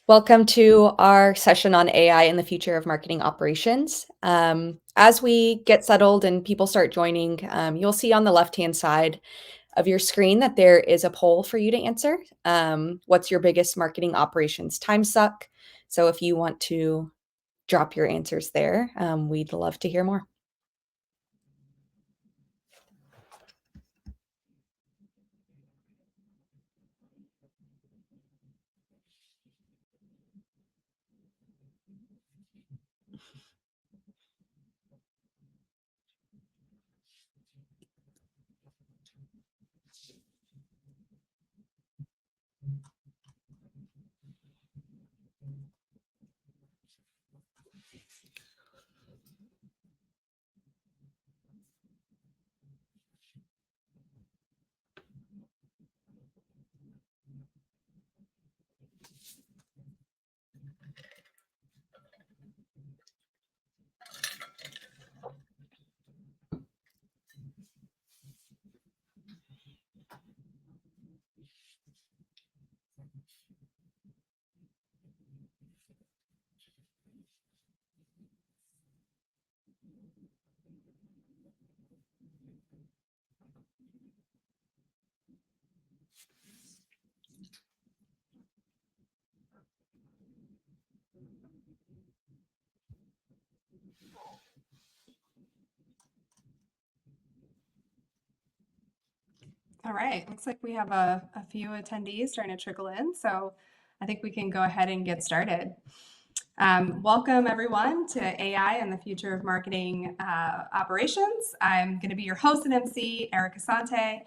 Welcome to our session on AI and the future of marketing operations. As we get settled and people start joining, you'll see on the left-hand side of your screen that there is a poll for you to answer. What's your biggest marketing operations time suck? So if you want to drop your answers there, we'd love to hear more. All right, looks like we have a few attendees starting to trickle in, so I think we can go ahead and get started. Welcome everyone to AI and the future of marketing operations. I'm going to be your host and MC, Erica Sante,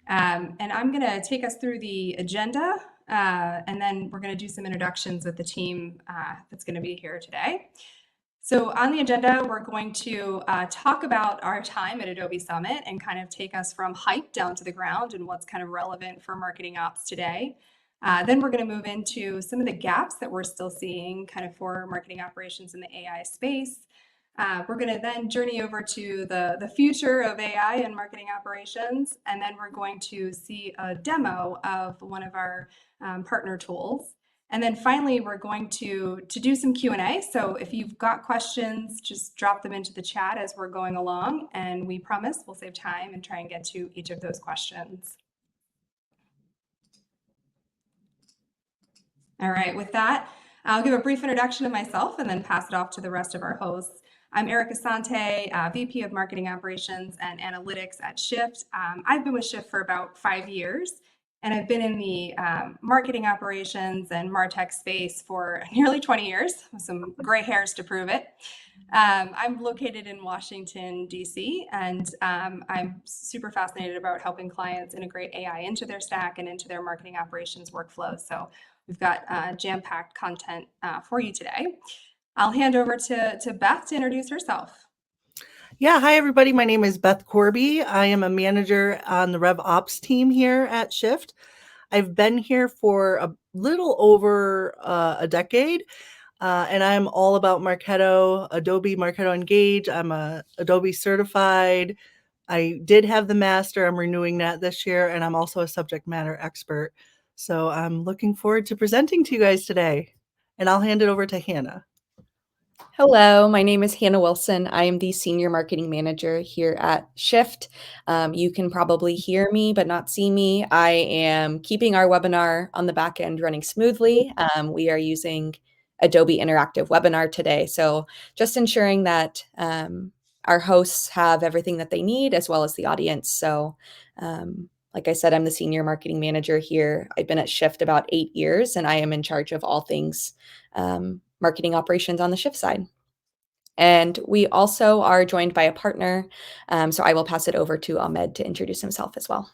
and I'm going to take us through the agenda, and then we're going to do some introductions with the team that's going to be here today. So on the agenda, we're going to talk about our time at Adobe Summit and kind of take us from hype down to the ground and what's kind of relevant for marketing ops today. Then we're going to move into some of the gaps that we're still seeing kind of for marketing operations in the AI space. We're going to then journey over to the future of AI and marketing operations, and then we're going to see a demo of one of our partner tools. And then finally, we're going to do some Q&A. So if you've got questions, just drop them into the chat as we're going along. And we promise we'll save time and try and get to each of those questions. All right, with that, I'll give a brief introduction of myself and then pass it off to the rest of our hosts. I'm Erica Sante, VP of Marketing Operations and Analytics at Shift. I've been with Shift for about 5 years. And I've been in the marketing operations and MarTech space for nearly 20 years, with some gray hairs to prove it. I'm located in Washington, D.C., and I'm super fascinated about helping clients integrate AI into their stack and into their marketing operations workflows. So we've got jam-packed content for you today. I'll hand over to Beth to introduce herself. Yeah, hi everybody. My name is Beth Corby. I am a manager on the RevOps team here at Shift. I've been here for a little over a decade, and I'm all about Marketo, Adobe Marketo Engage. I'm a Adobe certified. I did have the master. I'm renewing that this year, and I'm also a subject matter expert. So I'm looking forward to presenting to you guys today, and I'll hand it over to Hannah. Hello, my name is Hannah Wilson. I am the Senior Marketing Manager here at Shift. You can probably hear me, but not see me. I am keeping our webinar on the back end running smoothly. We are using Adobe Interactive Webinar today. So just ensuring that our hosts have everything that they need as well as the audience. So like I said, I'm the Senior Marketing Manager here. I've been at Shift about 8 years, and I am in charge of all things marketing operations on the Shift side. And we also are joined by a partner. So I will pass it over to Ahmed to introduce himself as well.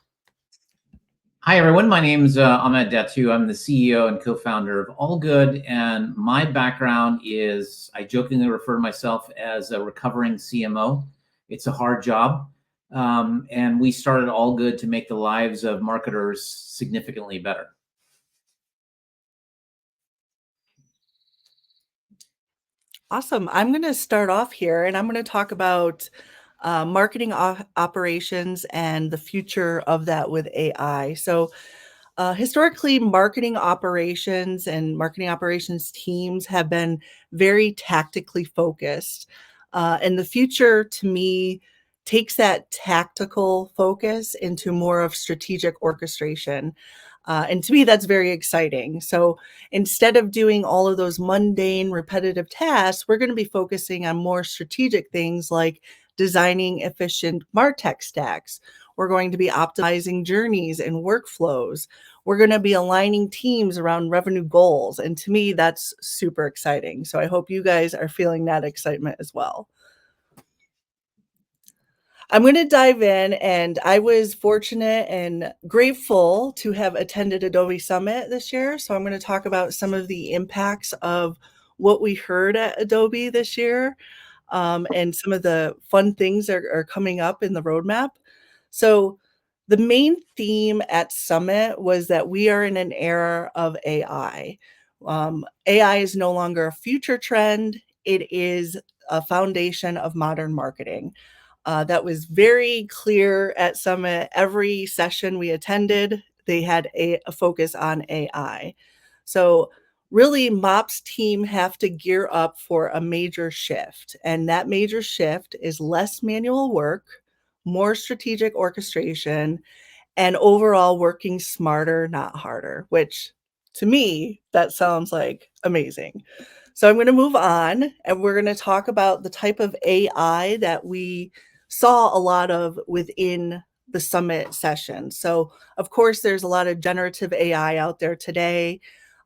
Hi, everyone. My name is Ahmed Datu. I'm the CEO and co-founder of allGood. And my background is, I jokingly refer to myself as a recovering CMO. It's a hard job. And we started allGood to make the lives of marketers significantly better. Awesome. I'm going to start off here, and I'm going to talk about marketing operations and the future of that with AI. So Historically, marketing operations and marketing operations teams have been very tactically focused. And the future, to me, takes that tactical focus into more of strategic orchestration. And to me, that's very exciting. So instead of doing all of those mundane, repetitive tasks, we're going to be focusing on more strategic things like designing efficient MarTech stacks. We're going to be optimizing journeys and workflows. We're going to be aligning teams around revenue goals. And to me, that's super exciting. So I hope you guys are feeling that excitement as well. I'm going to dive in, and I was fortunate and grateful to have attended Adobe Summit this year. So I'm going to talk about some of the impacts of what we heard at Adobe this year, and some of the fun things that are coming up in the roadmap. So the main theme at Summit was that we are in an era of AI. AI is no longer a future trend. It is a foundation of modern marketing. That was very clear at Summit. Every session we attended, they had a focus on AI. So really, MOP's team have to gear up for a major shift. And that major shift is less manual work, more strategic orchestration, and overall working smarter, not harder, which to me, that sounds like amazing. So I'm going to move on, and we're going to talk about the type of AI that we saw a lot of within the summit session. So of course, there's a lot of generative AI out there today.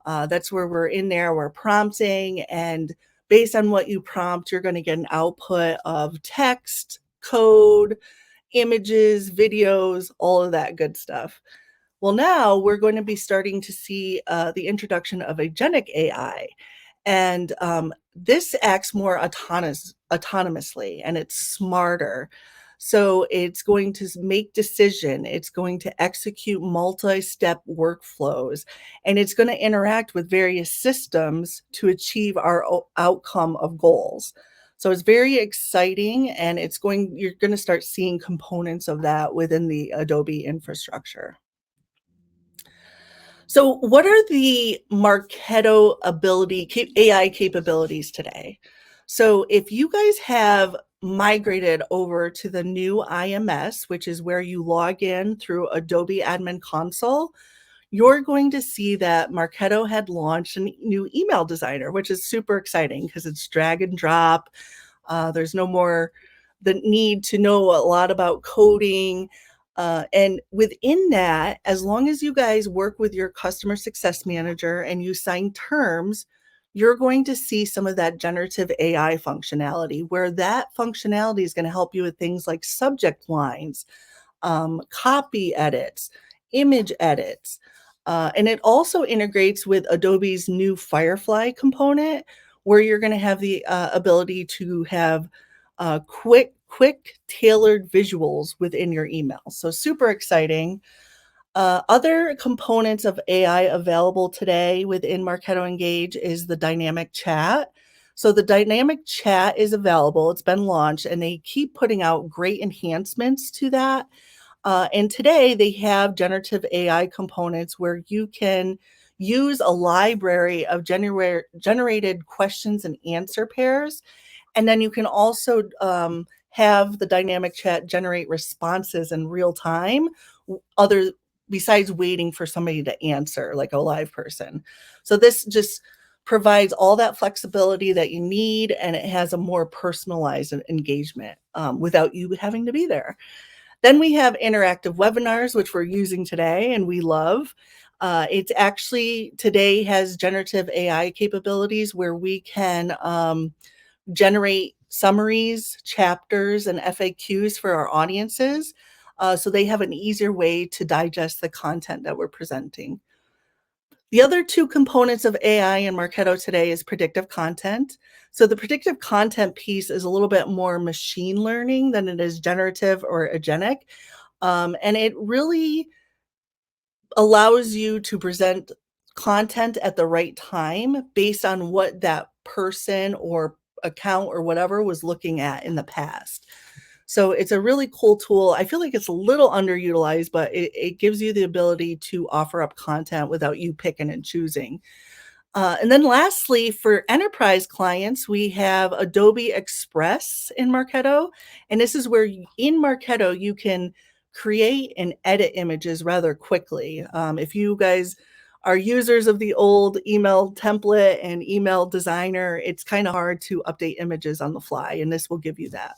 That's where we're in there, we're prompting, and based on what you prompt, you're going to get an output of text, code, images, videos, all of that good stuff. Well, now we're going to be starting to see the introduction of agentic AI. And this acts more autonomously, and it's smarter. So it's going to make decision. It's going to execute multi-step workflows, and it's going to interact with various systems to achieve our outcome of goals. So it's very exciting, and you're going to start seeing components of that within the Adobe infrastructure. So what are the Marketo AI capabilities today? So if you guys have migrated over to the new IMS, which is where you log in through Adobe Admin Console, you're going to see that Marketo had launched a new email designer, which is super exciting because it's drag and drop. There's no more the need to know a lot about coding. And within that, as long as you guys work with your customer success manager and you sign terms, you're going to see some of that generative AI functionality, where that functionality is going to help you with things like subject lines, copy edits, image edits. And it also integrates with Adobe's new Firefly component, where you're going to have the ability to have quick tailored visuals within your email. So super exciting. Other components of AI available today within Marketo Engage is the dynamic chat. So the dynamic chat is available. It's been launched, and they keep putting out great enhancements to that. And today they have generative AI components where you can use a library of generated questions and answer pairs. And then you can also have the dynamic chat generate responses in real time, besides waiting for somebody to answer like a live person. So this just provides all that flexibility that you need, and it has a more personalized engagement without you having to be there. Then we have interactive webinars, which we're using today and we love. It's actually today has generative AI capabilities where we can generate summaries, chapters, and FAQs for our audiences. So they have an easier way to digest the content that we're presenting. The other two components of AI in Marketo today is predictive content. So the predictive content piece is a little bit more machine learning than it is generative or agentic. And it really allows you to present content at the right time based on what that person or account or whatever was looking at in the past. So it's a really cool tool. I feel like it's a little underutilized, but it gives you the ability to offer up content without you picking and choosing. And then lastly, for enterprise clients, we have Adobe Express in Marketo. And this is where in Marketo, you can create and edit images rather quickly. If you guys are users of the old email template and email designer, it's kind of hard to update images on the fly, and this will give you that.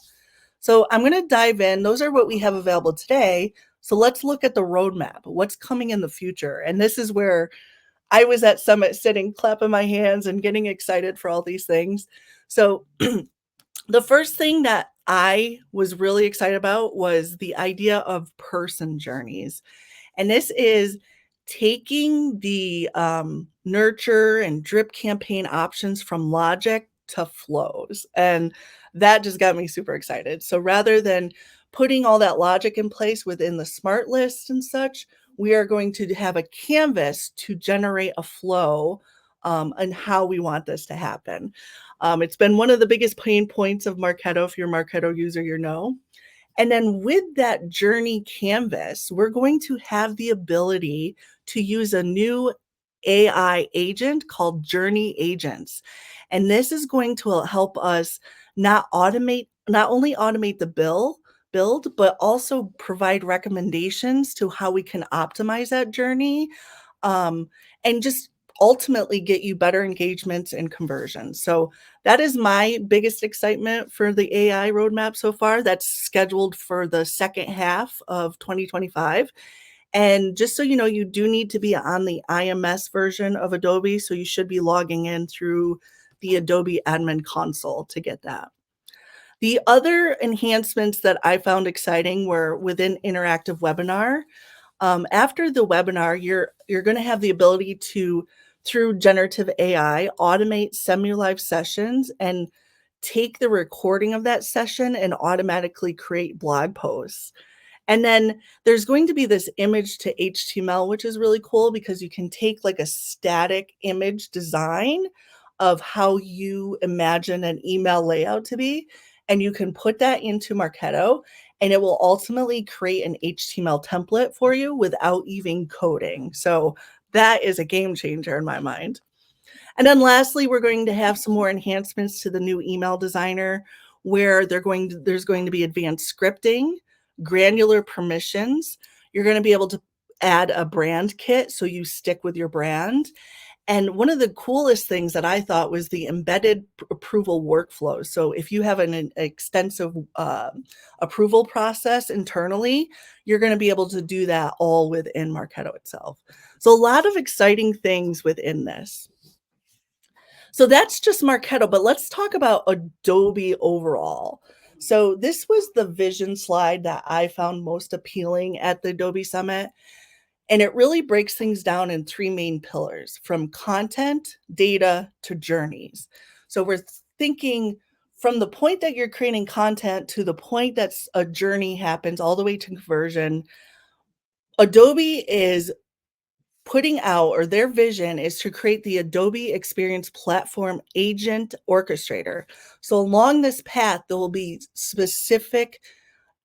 So I'm going to dive in. Those are what we have available today. So let's look at the roadmap, what's coming in the future. And this is where I was at Summit sitting, clapping my hands and getting excited for all these things. So the first thing that I was really excited about was the idea of person journeys. And this is taking the nurture and drip campaign options from logic to flows. And that just got me super excited. So rather than putting all that logic in place within the smart list and such, we are going to have a canvas to generate a flow and how we want this to happen. It's been one of the biggest pain points of Marketo. If you're a Marketo user, you know. And then with that journey canvas, we're going to have the ability to use a new AI agent called Journey Agents. And this is going to help us not only automate the build, but also provide recommendations to how we can optimize that journey, and just ultimately get you better engagements and conversions. So that is my biggest excitement for the AI roadmap so far. That's scheduled for the second half of 2025. And just so you know, you do need to be on the IMS version of Adobe. So you should be logging in through the Adobe admin console to get that. The other enhancements that I found exciting were within interactive webinar. After the webinar, you're going to have the ability to, through generative AI, automate semi-live sessions and take the recording of that session and automatically create blog posts. And then there's going to be this image to HTML, which is really cool because you can take like a static image design of how you imagine an email layout to be, and you can put that into Marketo, and it will ultimately create an HTML template for you without even coding. So that is a game changer in my mind. And then lastly, we're going to have some more enhancements to the new email designer where there's going to be advanced scripting, granular permissions. You're going to be able to add a brand kit so you stick with your brand. And one of the coolest things that I thought was the embedded approval workflow. So if you have an extensive approval process internally, you're going to be able to do that all within Marketo itself. So a lot of exciting things within this. So that's just Marketo, but let's talk about Adobe overall. So this was the vision slide that I found most appealing at the Adobe Summit. And it really breaks things down in three main pillars, from content, data, to journeys. So we're thinking from the point that you're creating content to the point that a journey happens all the way to conversion. Adobe is putting out, or their vision is to create the Adobe Experience Platform Agent Orchestrator. So along this path, there will be specific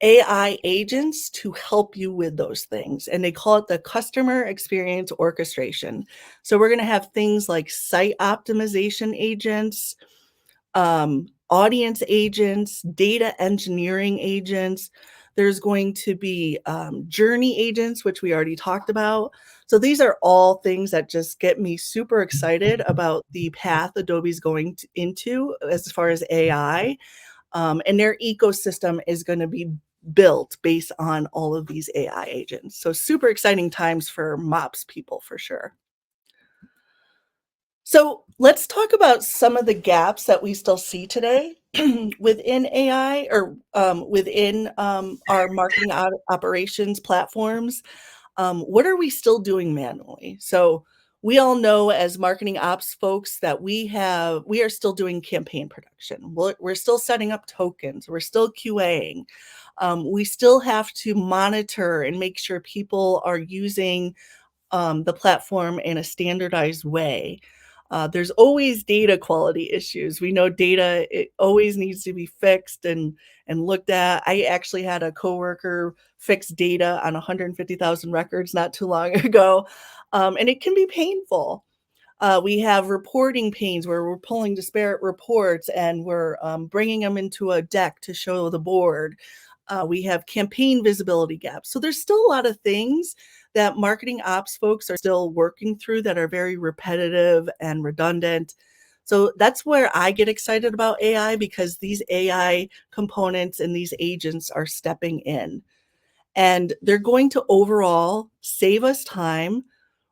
AI agents to help you with those things. And they call it the customer experience orchestration. So we're going to have things like site optimization agents, audience agents, data engineering agents. There's going to be journey agents, which we already talked about. So these are all things that just get me super excited about the path Adobe's going into as far as AI. And their ecosystem is going to be built based on all of these AI agents. So super exciting times for MOPS people for sure. So let's talk about some of the gaps that we still see today within AI or within our marketing operations platforms. What are we still doing manually? So we all know as marketing ops folks that we are still doing campaign production. We're still setting up tokens. We're still QAing. We still have to monitor and make sure people are using the platform in a standardized way. There's always data quality issues. We know data, it always needs to be fixed and looked at. I actually had a coworker fix data on 150,000 records not too long ago, and it can be painful. We have reporting pains where we're pulling disparate reports and we're bringing them into a deck to show the board. We have campaign visibility gaps. So there's still a lot of things that marketing ops folks are still working through that are very repetitive and redundant. So that's where I get excited about AI, because these AI components and these agents are stepping in. And they're going to overall save us time,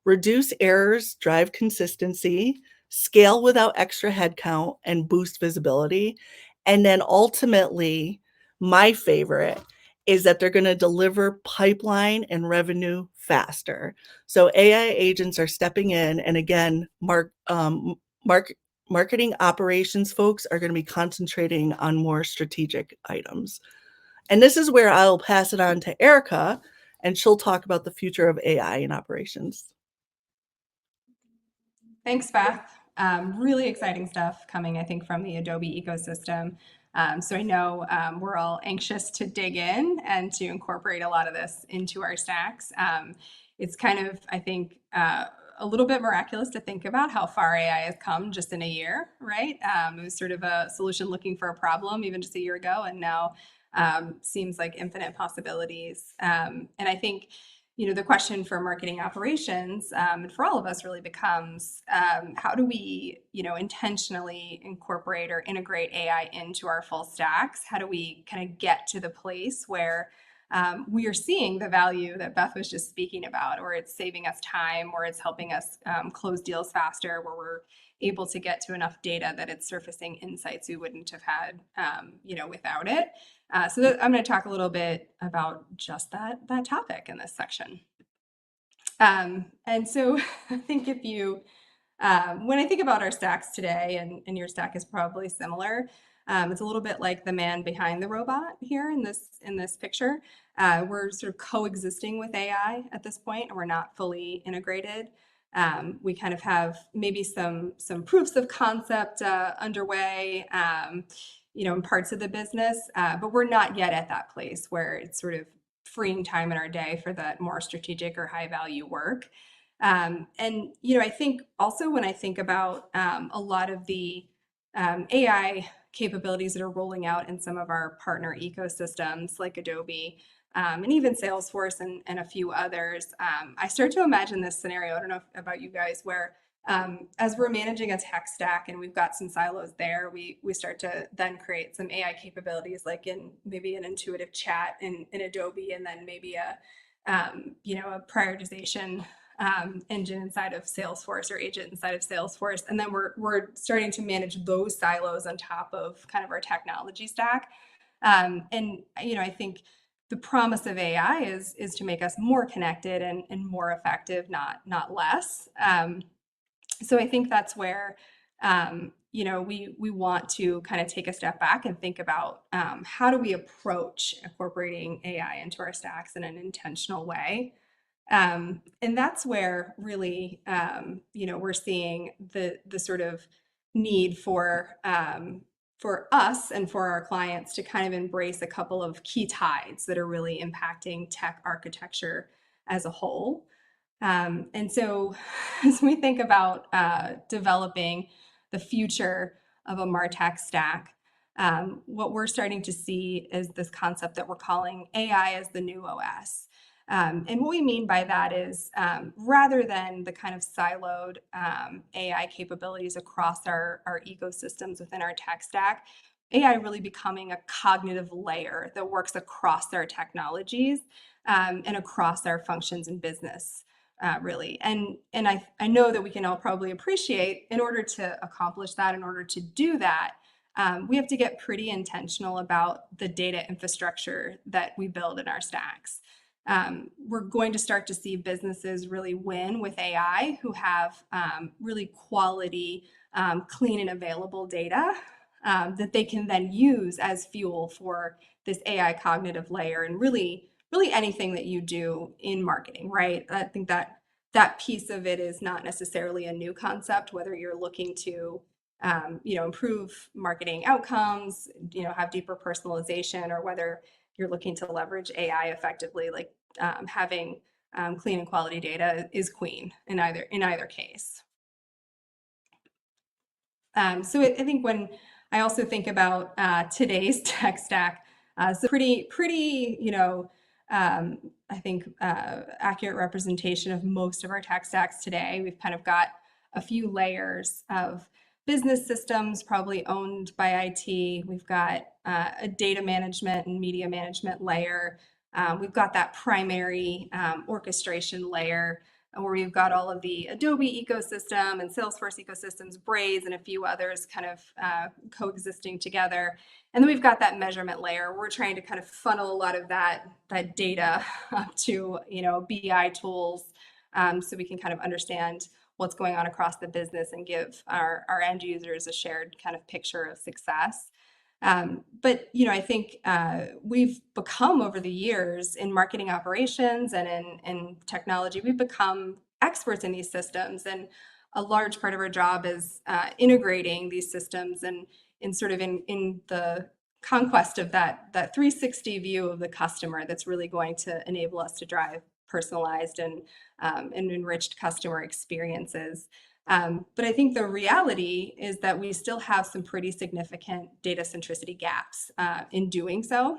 reduce errors, drive consistency, scale without extra headcount, and boost visibility. And then ultimately, my favorite is that they're going to deliver pipeline and revenue faster. So AI agents are stepping in, and again, marketing operations folks are going to be concentrating on more strategic items. And this is where I'll pass it on to Erica, and she'll talk about the future of AI in operations. Thanks, Beth. Really exciting stuff coming, I think, from the Adobe ecosystem. So I know we're all anxious to dig in and to incorporate a lot of this into our stacks. It's kind of, I think, a little bit miraculous to think about how far AI has come just in a year, right? It was sort of a solution looking for a problem even just a year ago, and now seems like infinite possibilities. And I think, the question for marketing operations and for all of us really becomes how do we, intentionally incorporate or integrate AI into our full stacks? How do we kind of get to the place where we are seeing the value that Beth was just speaking about, or it's saving us time, or it's helping us close deals faster, where we're able to get to enough data that it's surfacing insights we wouldn't have had, without it. So I'm going to talk a little bit about just that topic in this section. And so I think if you, when I think about our stacks today, and your stack is probably similar, it's a little bit like the man behind the robot here in this picture. We're sort of coexisting with AI at this point, and we're not fully integrated. We kind of have maybe some proofs of concept underway, in parts of the business, but we're not yet at that place where it's sort of freeing time in our day for that more strategic or high value work. And I think also when I think about a lot of the AI capabilities that are rolling out in some of our partner ecosystems like Adobe, and even Salesforce and a few others, I start to imagine this scenario. I don't know about you guys, where as we're managing a tech stack and we've got some silos there, we start to then create some AI capabilities, like in maybe an intuitive chat in Adobe, and then maybe a prioritization engine inside of Salesforce, or agent inside of Salesforce. And then we're starting to manage those silos on top of kind of our technology stack. And I think the promise of AI is to make us more connected and more effective, not less. So I think that's where we want to kind of take a step back and think about how do we approach incorporating AI into our stacks in an intentional way. And that's where really we're seeing the sort of need for us and for our clients to kind of embrace a couple of key tides that are really impacting tech architecture as a whole. And so as we think about developing the future of a MarTech stack, what we're starting to see is this concept that we're calling AI as the new OS. And what we mean by that is rather than the kind of siloed AI capabilities across our ecosystems within our tech stack, AI really becoming a cognitive layer that works across our technologies and across our functions in business. Really. And I know that we can all probably appreciate, in order to accomplish that, in order to do that, we have to get pretty intentional about the data infrastructure that we build in our stacks. We're going to start to see businesses really win with AI who have really quality, clean and available data that they can then use as fuel for this AI cognitive layer, and really anything that you do in marketing, right? I think that that piece of it is not necessarily a new concept, whether you're looking to improve marketing outcomes, have deeper personalization, or whether you're looking to leverage AI effectively. Like having clean and quality data is queen in either case. So I think when I also think about today's tech stack, so pretty, I think accurate representation of most of our tech stacks today. We've kind of got a few layers of business systems probably owned by IT. We've got a data management and media management layer. We've got that primary orchestration layer where we've got all of the Adobe ecosystem and Salesforce ecosystems, Braze, and a few others kind of coexisting together. And then we've got that measurement layer. We're trying to kind of funnel a lot of that data up to BI tools, so we can kind of understand what's going on across the business and give our end users a shared kind of picture of success. But I think we've become, over the years, in marketing operations and in technology, we've become experts in these systems, and a large part of our job is integrating these systems and in the conquest of that 360 view of the customer that's really going to enable us to drive personalized and enriched customer experiences. But I think the reality is that we still have some pretty significant data centricity gaps in doing so.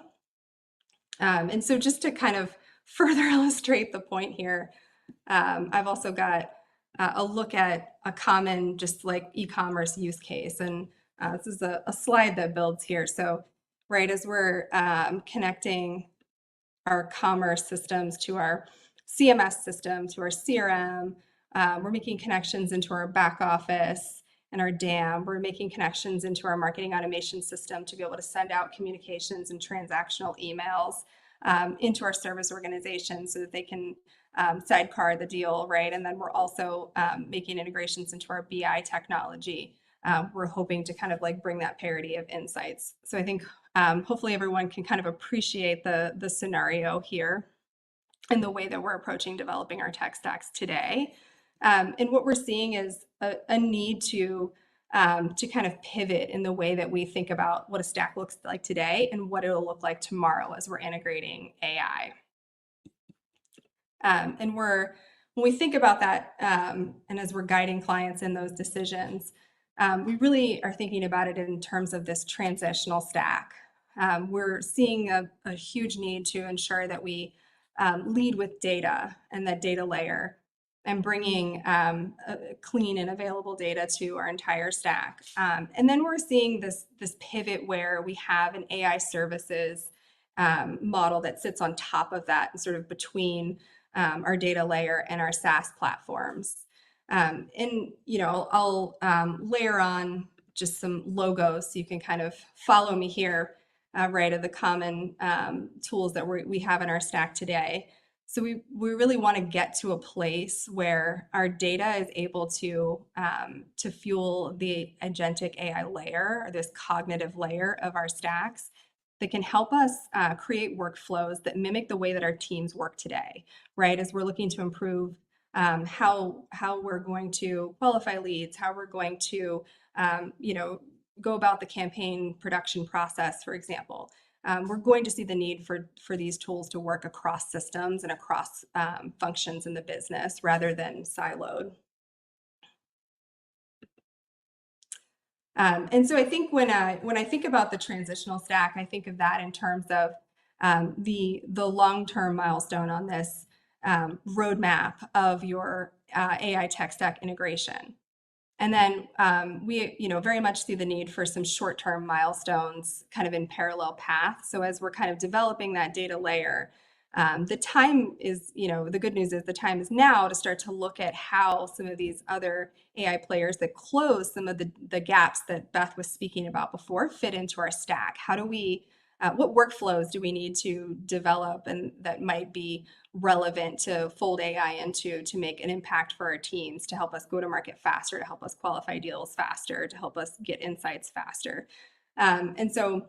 And so just to kind of further illustrate the point here, I've also got a look at a common, just like e-commerce use case. And this is a slide that builds here. So right as we're connecting our commerce systems to our CMS system, to our CRM, we're making connections into our back office and our DAM. We're making connections into our marketing automation system to be able to send out communications and transactional emails into our service organization so that they can sidecar the deal, right? And then we're also making integrations into our BI technology. We're hoping to kind of like bring that parity of insights. So I think hopefully everyone can kind of appreciate the scenario here and the way that we're approaching developing our tech stacks today. And what we're seeing is a need to kind of pivot in the way that we think about what a stack looks like today and what it'll look like tomorrow as we're integrating AI. And when we think about that, and as we're guiding clients in those decisions, we really are thinking about it in terms of this transitional stack. We're seeing a huge need to ensure that we lead with data and that data layer, and bringing clean and available data to our entire stack. And then we're seeing this pivot where we have an AI services model that sits on top of that and sort of between our data layer and our SaaS platforms. And I'll layer on just some logos so you can kind of follow me here, right, of the common tools that we have in our stack today. So we really want to get to a place where our data is able to fuel the agentic AI layer, or this cognitive layer of our stacks, that can help us create workflows that mimic the way that our teams work today, right? As we're looking to improve how we're going to qualify leads, how we're going to go about the campaign production process, for example. We're going to see the need for these tools to work across systems and across functions in the business rather than siloed. And so I think when I think about the transitional stack, I think of that in terms of the long-term milestone on this roadmap of your AI tech stack integration. And then we very much see the need for some short-term milestones kind of in parallel paths. So as we're kind of developing that data layer, the time is, the good news is the time is now to start to look at how some of these other AI players that close some of the gaps that Beth was speaking about before fit into our stack. How do we, what workflows do we need to develop and that might be relevant to fold AI into to make an impact for our teams, to help us go to market faster, to help us qualify deals faster, to help us get insights faster. And so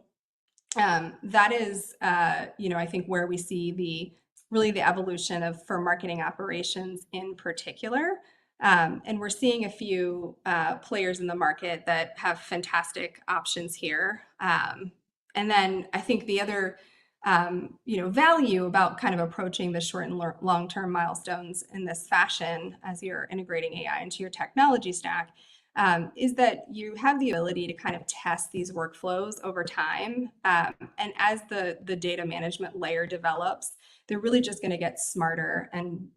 that is, I think where we see really the evolution of for marketing operations in particular. And we're seeing a few players in the market that have fantastic options here. And then I think the other value about kind of approaching the short and long-term milestones in this fashion as you're integrating AI into your technology stack is that you have the ability to kind of test these workflows over time. And as the data management layer develops, they're really just going to get smarter and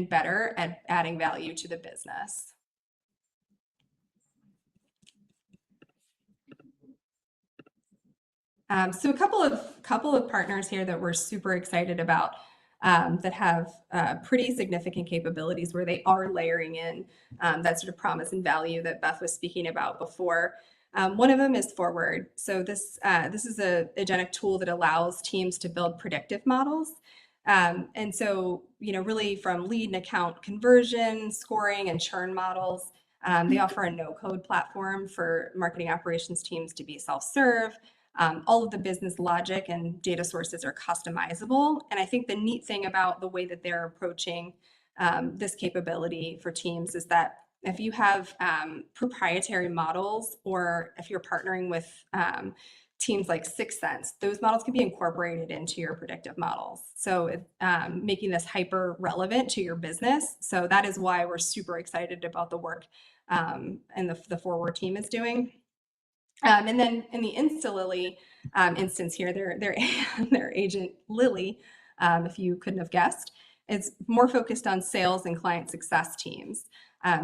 better at adding value to the business. So a couple of partners here that we're super excited about that have pretty significant capabilities where they are layering in that sort of promise and value that Beth was speaking about before. One of them is Forward. So this is a agentic tool that allows teams to build predictive models. And so, really from lead and account conversion, scoring, and churn models, they offer a no-code platform for marketing operations teams to be self-serve. All of the business logic and data sources are customizable. And I think the neat thing about the way that they're approaching this capability for teams is that if you have proprietary models, or if you're partnering with teams like 6sense, those models can be incorporated into your predictive models. So making this hyper relevant to your business. So that is why we're super excited about the work and the Forward team is doing. And then in the InstaLily instance here, their agent Lily, if you couldn't have guessed, is more focused on sales and client success teams.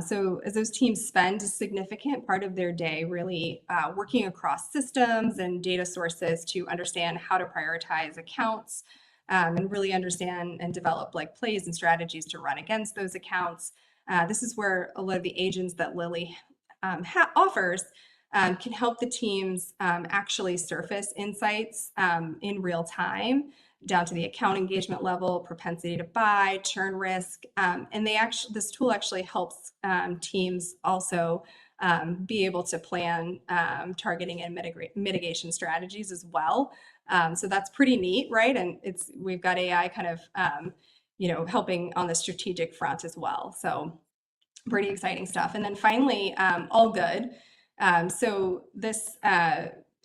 So as those teams spend a significant part of their day really working across systems and data sources to understand how to prioritize accounts and really understand and develop like plays and strategies to run against those accounts. This is where a lot of the agents that Lily offers can help the teams actually surface insights in real time, down to the account engagement level, propensity to buy, churn risk, and this tool actually helps teams also be able to plan targeting and mitigation strategies as well. So that's pretty neat, right? And we've got AI kind of helping on the strategic front as well. So pretty exciting stuff. And then finally, allGood. So this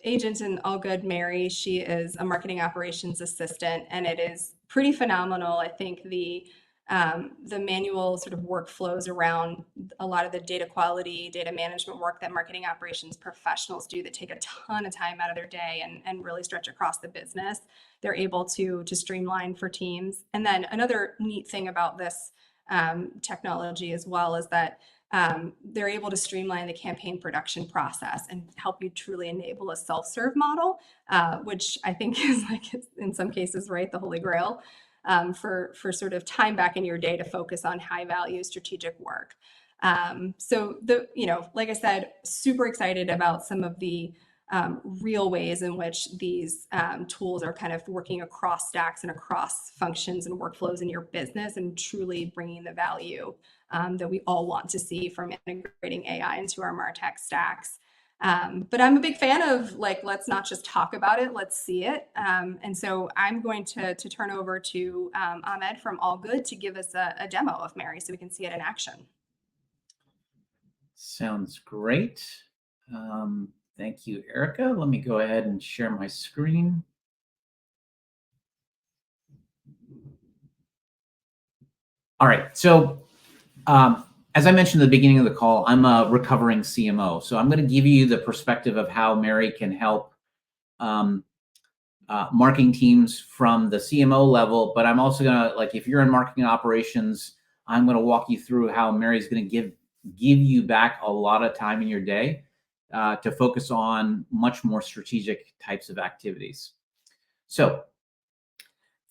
agent in allGood, Mary, she is a marketing operations assistant, and it is pretty phenomenal. I think the manual sort of workflows around a lot of the data quality, data management work that marketing operations professionals do that take a ton of time out of their day and really stretch across the business. They're able to streamline for teams. And then another neat thing about this technology as well is that they're able to streamline the campaign production process and help you truly enable a self-serve model, which I think is like, in some cases, right, the holy grail for sort of time back in your day to focus on high value strategic work. So like I said, super excited about some of the real ways in which these tools are kind of working across stacks and across functions and workflows in your business and truly bringing the value that we all want to see from integrating AI into our MarTech stacks. But I'm a big fan of let's not just talk about it, let's see it. And so I'm going to turn over to Ahmed from allGood to give us a demo of Mary so we can see it in action. Sounds great. Thank you, Erica. Let me go ahead and share my screen. All right, so as I mentioned at the beginning of the call, I'm a recovering CMO. So I'm going to give you the perspective of how Mary can help marketing teams from the CMO level, but I'm also going to, if you're in marketing operations, I'm going to walk you through how Mary's going to give you back a lot of time in your day to focus on much more strategic types of activities. So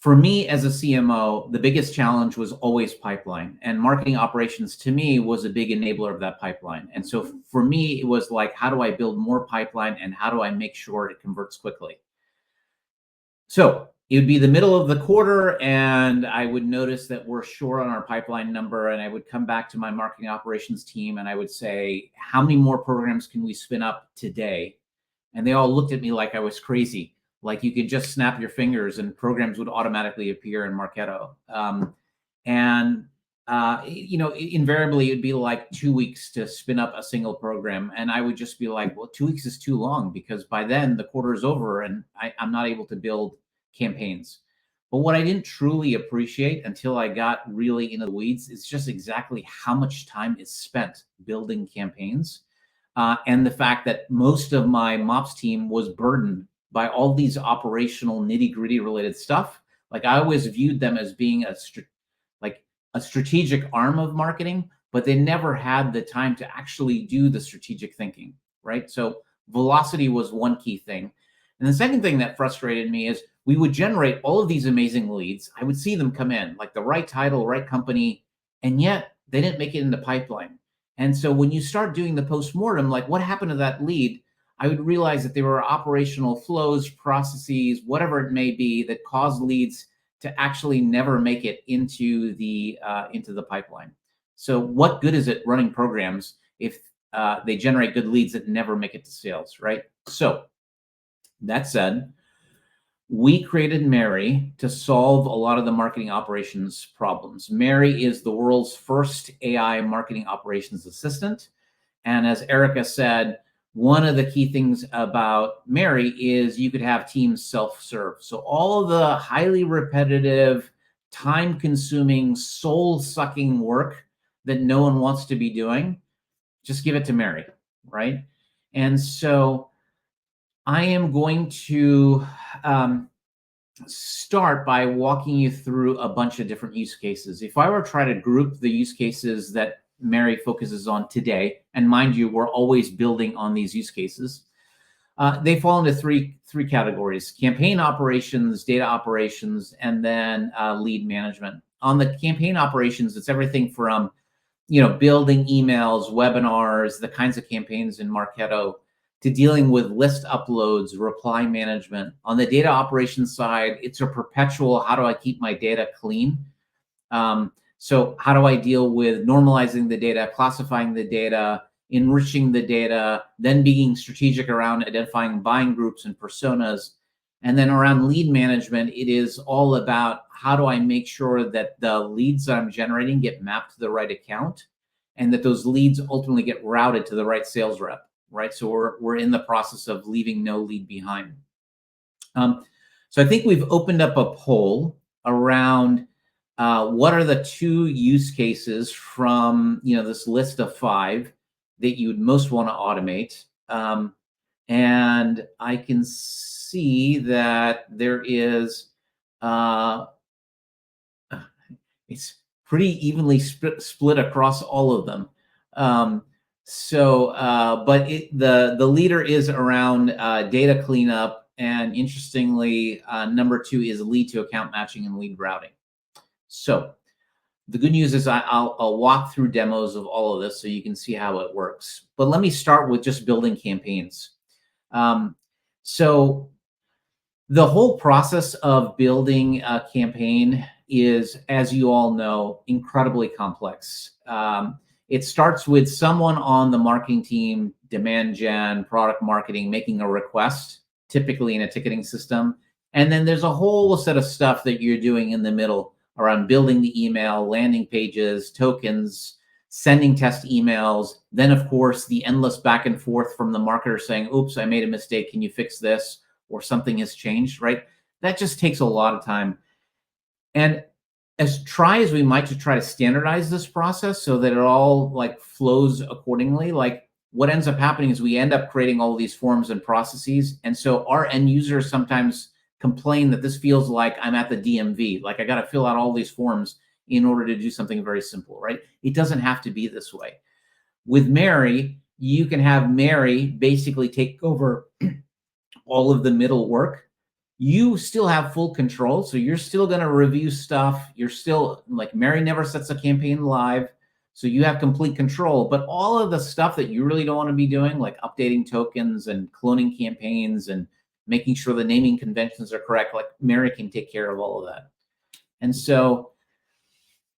for me as a CMO, the biggest challenge was always pipeline, and marketing operations to me was a big enabler of that pipeline. And so for me, it was like, how do I build more pipeline and how do I make sure it converts quickly? So it would be the middle of the quarter and I would notice that we're short on our pipeline number, and I would come back to my marketing operations team and I would say, how many more programs can we spin up today? And they all looked at me like I was crazy. Like you could just snap your fingers and programs would automatically appear in Marketo. And invariably it'd be like 2 weeks to spin up a single program. And I would just be like, well, 2 weeks is too long, because by then the quarter is over and I'm not able to build campaigns. But what I didn't truly appreciate until I got really into the weeds is just exactly how much time is spent building campaigns. And the fact that most of my MOPS team was burdened by all these operational nitty-gritty related stuff. Like I always viewed them as being a strategic arm of marketing, but they never had the time to actually do the strategic thinking, right? So velocity was one key thing. And the second thing that frustrated me is we would generate all of these amazing leads. I would see them come in, like the right title, right company, and yet they didn't make it in the pipeline. And so when you start doing the postmortem, like what happened to that lead, I would realize that there were operational flows, processes, whatever it may be, that caused leads to actually never make it into the pipeline. So what good is it running programs if they generate good leads that never make it to sales, right? So that said, we created Mary to solve a lot of the marketing operations problems. Mary is the world's first AI marketing operations assistant. And as Erica said, one of the key things about Mary is you could have teams self-serve. So all of the highly repetitive, time-consuming, soul-sucking work that no one wants to be doing, just give it to Mary, right? And so I am going to start by walking you through a bunch of different use cases. If I were to try to group the use cases that Mary focuses on today, and mind you, we're always building on these use cases, they fall into three categories: campaign operations, data operations, and then lead management. On the campaign operations, it's everything from building emails, webinars, the kinds of campaigns in Marketo, to dealing with list uploads, reply management. On the data operations side, it's a perpetual, how do I keep my data clean? So how do I deal with normalizing the data, classifying the data, enriching the data, then being strategic around identifying buying groups and personas. And then around lead management, it is all about how do I make sure that the leads that I'm generating get mapped to the right account and that those leads ultimately get routed to the right sales rep, right? So we're in the process of leaving no lead behind. So I think we've opened up a poll around what are the 2 use cases from this list of 5 that you'd most want to automate. And I can see that there is it's pretty evenly split across all of them. But the leader is around data cleanup, and interestingly, number 2 is lead to account matching and lead routing. So the good news is I'll walk through demos of all of this so you can see how it works. But let me start with just building campaigns. So the whole process of building a campaign is, as you all know, incredibly complex. It starts with someone on the marketing team, demand gen, product marketing, making a request, typically in a ticketing system. And then there's a whole set of stuff that you're doing in the middle around building the email, landing pages, tokens, sending test emails. Then, of course, the endless back and forth from the marketer saying, oops, I made a mistake. Can you fix this? Or something has changed, right? That just takes a lot of time. And as we might to try to standardize this process so that it all flows accordingly, what ends up happening is we end up creating all of these forms and processes. And so our end users sometimes complain that this feels like I'm at the DMV, like I got to fill out all these forms in order to do something very simple, right? It doesn't have to be this way. With Mary, you can have Mary basically take over all of the middle work. You still have full control. So you're still going to review stuff. You're still Mary never sets a campaign live. So you have complete control, but all of the stuff that you really don't want to be doing, like updating tokens and cloning campaigns and making sure the naming conventions are correct, Mary can take care of all of that. And so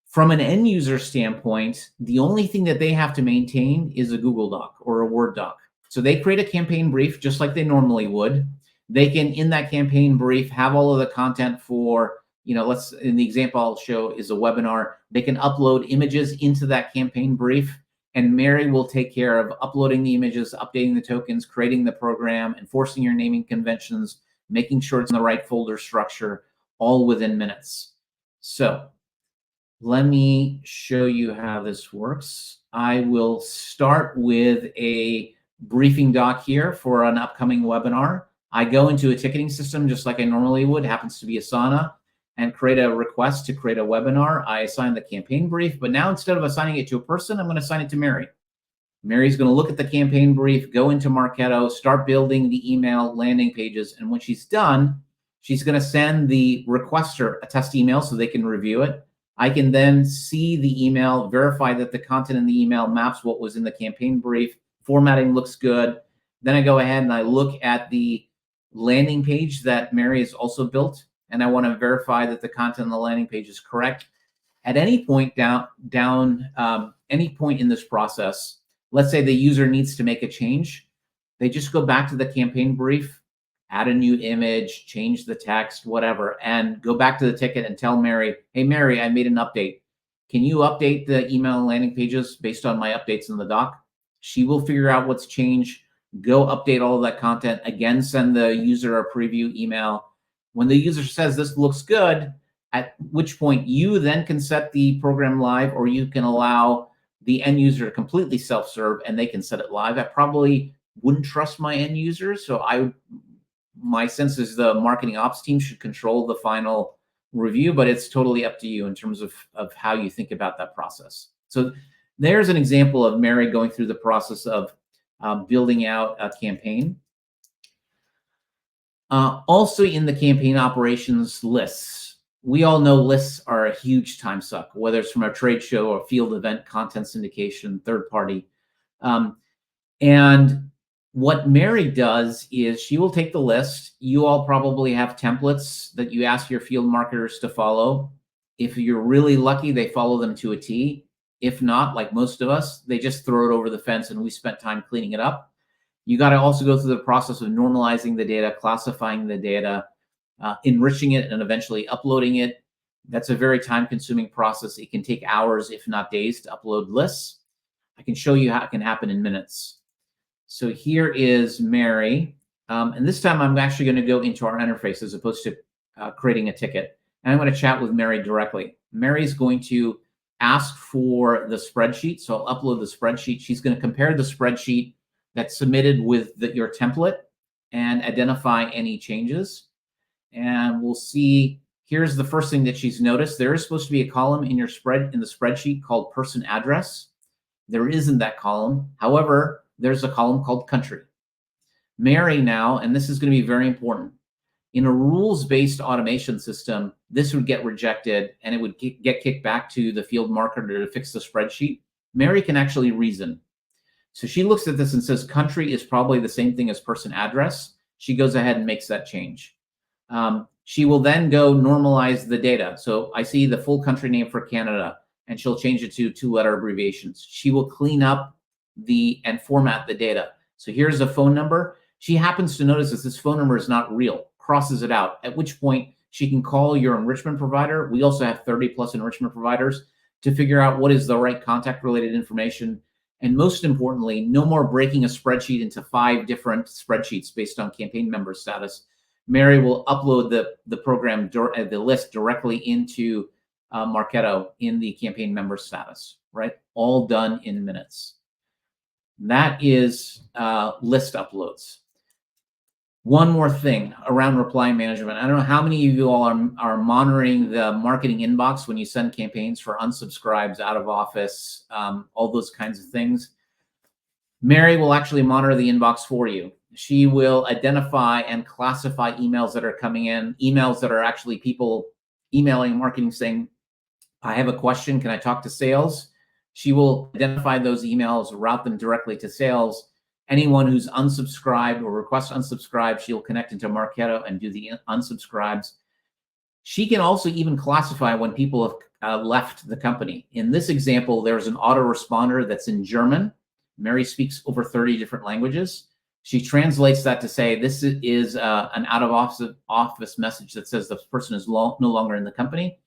from an end user standpoint, the only thing that they have to maintain is a Google Doc or a Word doc. So they create a campaign brief just like they normally would. They can, in that campaign brief, have all of the content for, in the example I'll show is a webinar. They can upload images into that campaign brief, and Mary will take care of uploading the images, updating the tokens, creating the program, enforcing your naming conventions, making sure it's in the right folder structure, all within minutes. So let me show you how this works. I will start with a briefing doc here for an upcoming webinar. I go into a ticketing system just like I normally would, happens to be Asana, and create a request to create a webinar. I assign the campaign brief, but now instead of assigning it to a person, I'm going to assign it to Mary. Mary's going to look at the campaign brief, go into Marketo, start building the email landing pages, and when she's done, she's going to send the requester a test email so they can review it. I can then see the email, verify that the content in the email maps what was in the campaign brief, formatting looks good. Then I go ahead and I look at the landing page that Mary has also built, and I want to verify that the content on the landing page is correct. At any point any point in this process, let's say the user needs to make a change, they just go back to the campaign brief, add a new image, change the text, whatever, and go back to the ticket and tell Mary, hey, Mary, I made an update. Can you update the email and landing pages based on my updates in the doc? She will figure out what's changed, go update all of that content, again, send the user a preview email. When the user says this looks good, at which point you then can set the program live, or you can allow the end user to completely self-serve and they can set it live. I probably wouldn't trust my end users, so my sense is the marketing ops team should control the final review, but it's totally up to you in terms of how you think about that process. So there's an example of Mary going through the process of building out a campaign. Also in the campaign operations, lists. We all know lists are a huge time suck, whether it's from a trade show or field event, content syndication, third party. And what Mary does is she will take the list. You all probably have templates that you ask your field marketers to follow. If you're really lucky, they follow them to a T. If not, like most of us, they just throw it over the fence and we spent time cleaning it up. You got to also go through the process of normalizing the data, classifying the data, enriching it, and eventually uploading it. That's a very time-consuming process. It can take hours, if not days, to upload lists. I can show you how it can happen in minutes. So here is Mary. And this time I'm actually going to go into our interface as opposed to creating a ticket. And I'm going to chat with Mary directly. Mary's going to ask for the spreadsheet. So I'll upload the spreadsheet. She's going to compare the spreadsheet that's submitted with your template and identify any changes. And we'll see, here's the first thing that she's noticed. There is supposed to be a column in the spreadsheet called person address. There isn't that column. However, there's a column called country. Mary now, and this is going to be very important, in a rules-based automation system, this would get rejected and it would get kicked back to the field marketer to fix the spreadsheet. Mary can actually reason. So she looks at this and says, country is probably the same thing as person address. She goes ahead and makes that change. She will then go normalize the data. So I see the full country name for Canada, and she'll change it to 2-letter abbreviations. She will clean up and format the data. So here's a phone number. She happens to notice that this phone number is not real, crosses it out, at which point she can call your enrichment provider. We also have 30+ enrichment providers to figure out what is the right contact related information. And most importantly, no more breaking a spreadsheet into 5 different spreadsheets based on campaign member status. Mary will upload the program, the list directly into Marketo in the campaign member status, right? All done in minutes. That is list uploads. One more thing around reply management. I don't know how many of you all are monitoring the marketing inbox when you send campaigns for unsubscribes, out of office, all those kinds of things. Mary will actually monitor the inbox for you. She will identify and classify emails that are coming in, emails that are actually people emailing marketing saying, I have a question, can I talk to sales? She will identify those emails, route them directly to sales. Anyone who's unsubscribed or requests unsubscribe, she'll connect into Marketo and do the unsubscribes. She can also even classify when people have left the company. In this example, there's an autoresponder that's in German. Mary speaks over 30 different languages. She translates that to say this is an out of office message that says the person is no longer in the company,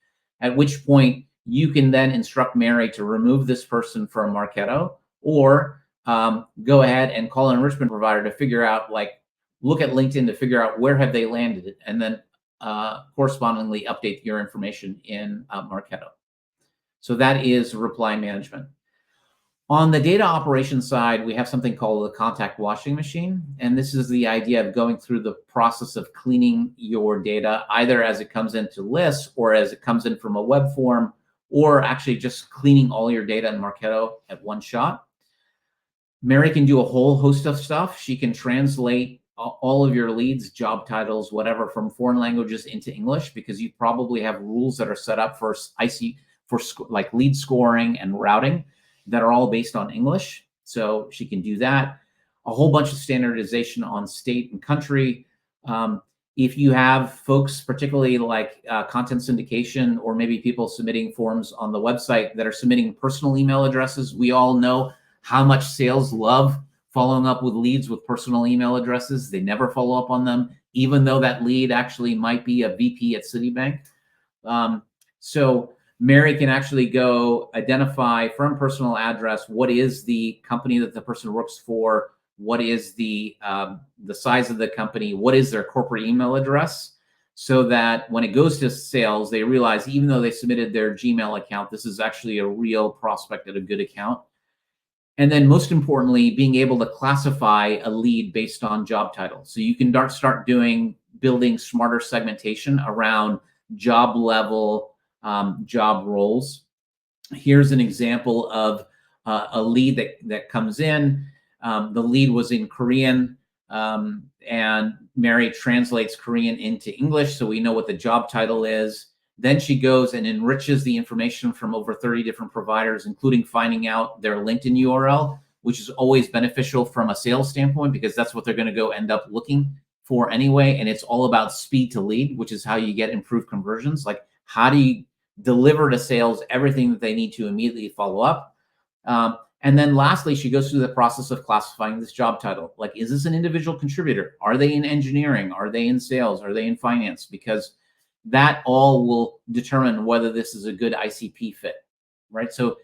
at which point you can then instruct Mary to remove this person from Marketo, or go ahead and call an enrichment provider to figure out, like, look at LinkedIn to figure out where have they landed, and then correspondingly update your information in Marketo. So that is reply management. On the data operations side, we have something called the contact washing machine. And this is the idea of going through the process of cleaning your data, either as it comes into lists or as it comes in from a web form, or actually just cleaning all your data in Marketo at one shot. Mary can do a whole host of stuff. She can translate all of your leads, job titles, whatever, from foreign languages into English, because you probably have rules that are set up for like lead scoring and routing that are all based on English. So she can do that. A whole bunch of standardization on state and country. If you have folks, particularly like content syndication, or maybe people submitting forms on the website that are submitting personal email addresses, we all know how much sales love following up with leads with personal email addresses. They never follow up on them, even though that lead actually might be a VP at Citibank. So Mary can actually go identify from personal address what is the company that the person works for, what is the size of the company, what is their corporate email address, so that when it goes to sales, they realize even though they submitted their Gmail account, this is actually a real prospect at a good account. And then most importantly, being able to classify a lead based on job title. So you can start building smarter segmentation around job level, job roles. Here's an example of a lead that comes in. The lead was in Korean, and Mary translates Korean into English, so we know what the job title is. Then she goes and enriches the information from over 30 different providers, including finding out their LinkedIn URL, which is always beneficial from a sales standpoint, because that's what they're going to go end up looking for anyway. And it's all about speed to lead, which is how you get improved conversions. Like, how do you deliver to sales everything that they need to immediately follow up? And then lastly, she goes through the process of classifying this job title. Like, is this an individual contributor? Are they in engineering? Are they in sales? Are they in finance? Because that all will determine whether this is a good ICP fit, right? So,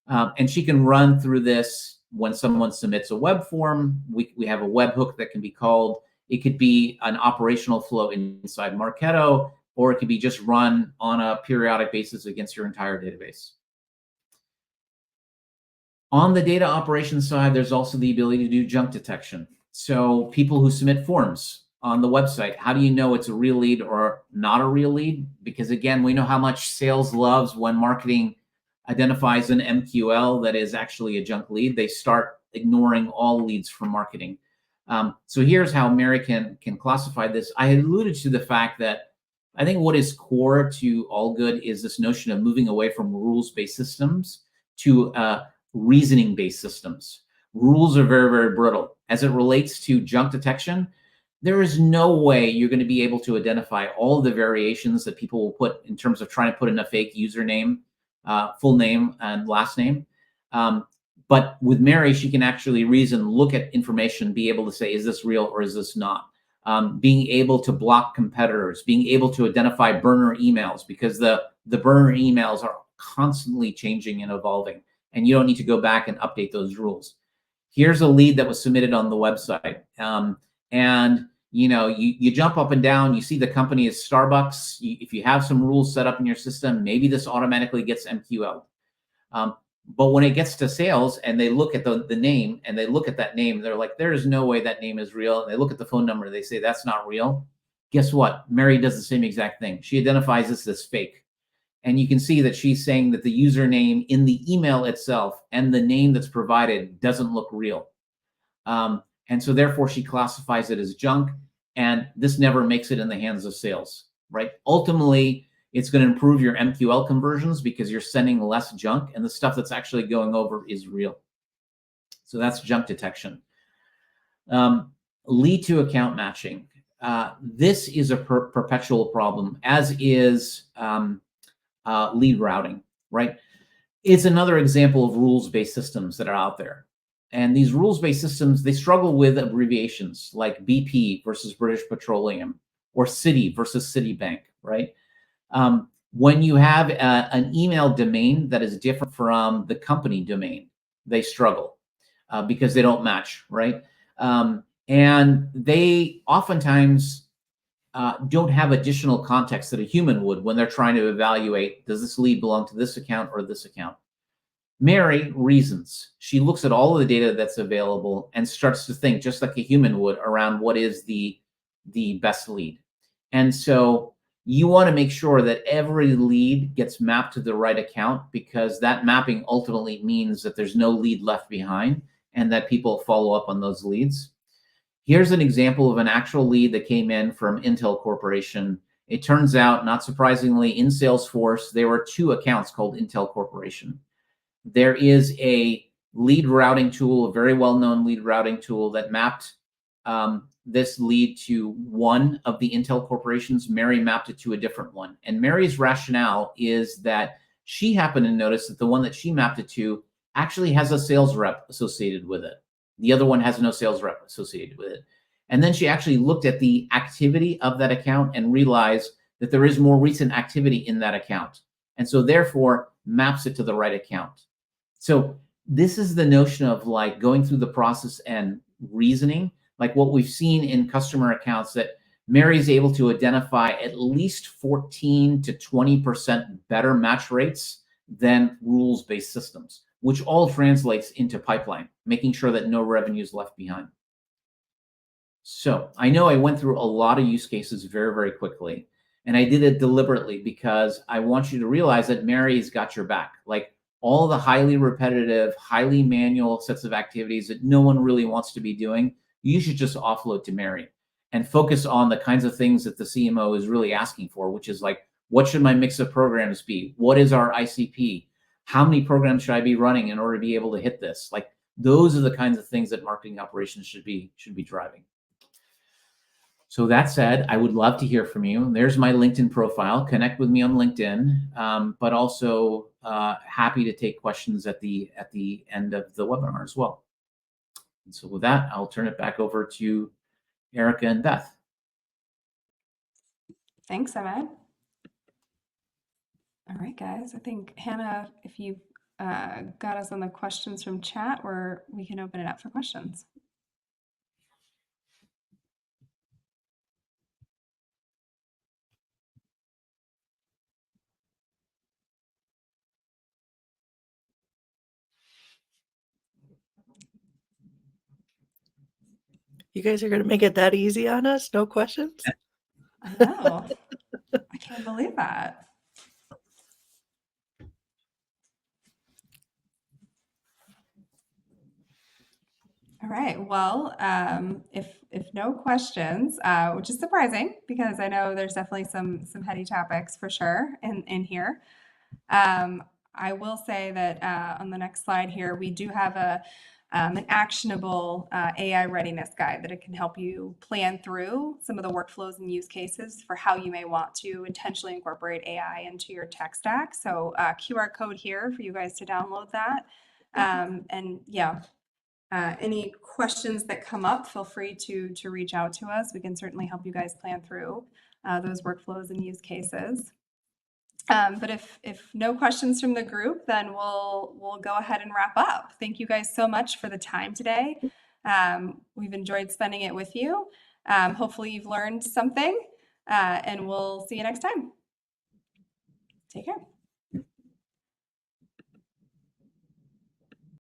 and she can run through this when someone submits a web form. We have a webhook that can be called. It could be an operational flow inside Marketo, or it could be just run on a periodic basis against your entire database. On the data operations side, there's also the ability to do junk detection. So people who submit forms on the website, how do you know it's a real lead or not a real lead? Because again, we know how much sales loves when marketing identifies an MQL that is actually a junk lead. They start ignoring all leads from marketing. So here's how Mary can classify this. I alluded to the fact that I think what is core to allGood is this notion of moving away from rules-based systems to reasoning-based systems. Rules are very, very brittle. As it relates to junk detection, there is no way you're going to be able to identify all the variations that people will put in terms of trying to put in a fake username, full name and last name. But with Mary, she can actually reason, look at information, be able to say, is this real or is this not? Being able to block competitors, being able to identify burner emails, because the burner emails are constantly changing and evolving, and you don't need to go back and update those rules. Here's a lead that was submitted on the website. And you jump up and down, you see the company is Starbucks. If you have some rules set up in your system, maybe this automatically gets MQL'd. But when it gets to sales and they look at the name, and they look at that name, they're like, there is no way that name is real. And they look at the phone number, they say, that's not real. Guess what? Mary does the same exact thing. She identifies this as fake. And you can see that she's saying that the username in the email itself and the name that's provided doesn't look real. And so therefore she classifies it as junk, and this never makes it in the hands of sales, right? Ultimately, it's going to improve your MQL conversions because you're sending less junk, and the stuff that's actually going over is real. So that's junk detection. Lead to account matching. This is a perpetual problem, as is lead routing, right? It's another example of rules-based systems that are out there. And these rules-based systems, they struggle with abbreviations like BP versus British Petroleum or Citi versus Citibank, right? When you have an email domain that is different from the company domain, they struggle because they don't match, right? And they oftentimes don't have additional context that a human would when they're trying to evaluate, does this lead belong to this account or this account? Mary reasons. She looks at all of the data that's available and starts to think just like a human would around what is the best lead. And so you want to make sure that every lead gets mapped to the right account, because that mapping ultimately means that there's no lead left behind and that people follow up on those leads. Here's an example of an actual lead that came in from Intel Corporation. It turns out, not surprisingly, in Salesforce, there were two accounts called Intel Corporation. There is a lead routing tool, a very well-known lead routing tool that mapped this lead to one of the Intel corporations. Mary mapped it to a different one. And Mary's rationale is that she happened to notice that the one that she mapped it to actually has a sales rep associated with it. The other one has no sales rep associated with it. And then she actually looked at the activity of that account and realized that there is more recent activity in that account. And so therefore maps it to the right account. So this is the notion of like going through the process and reasoning, like what we've seen in customer accounts, that Mary's able to identify at least 14 to 20% better match rates than rules-based systems, which all translates into pipeline, making sure that no revenue is left behind. So I know I went through a lot of use cases very, very quickly, and I did it deliberately because I want you to realize that Mary's got your back. Like, all the highly repetitive, highly manual sets of activities that no one really wants to be doing, you should just offload to Mary and focus on the kinds of things that the CMO is really asking for, which is like, what should my mix of programs be? What is our ICP? How many programs should I be running in order to be able to hit this? Like, those are the kinds of things that marketing operations should be driving. So that said, I would love to hear from you. There's my LinkedIn profile. Connect with me on LinkedIn, but also happy to take questions at the end of the webinar as well. And so with that, I'll turn it back over to Erica and Beth. Thanks, Ahmed. All right, guys. I think, Hannah, if you've got us on the questions from chat, we can open it up for questions. You guys are going to make it that easy on us? No questions? I know. I can't believe that. All right. Well, if no questions, which is surprising because I know there's definitely some heady topics for sure in here. I will say that on the next slide here, we do have an actionable AI readiness guide that it can help you plan through some of the workflows and use cases for how you may want to intentionally incorporate AI into your tech stack. So QR code here for you guys to download that. And yeah, any questions that come up, feel free to reach out to us. We can certainly help you guys plan through those workflows and use cases. But if no questions from the group, then we'll go ahead and wrap up. Thank you guys so much for the time today. We've enjoyed spending it with you. Hopefully you've learned something, and we'll see you next time. Take care.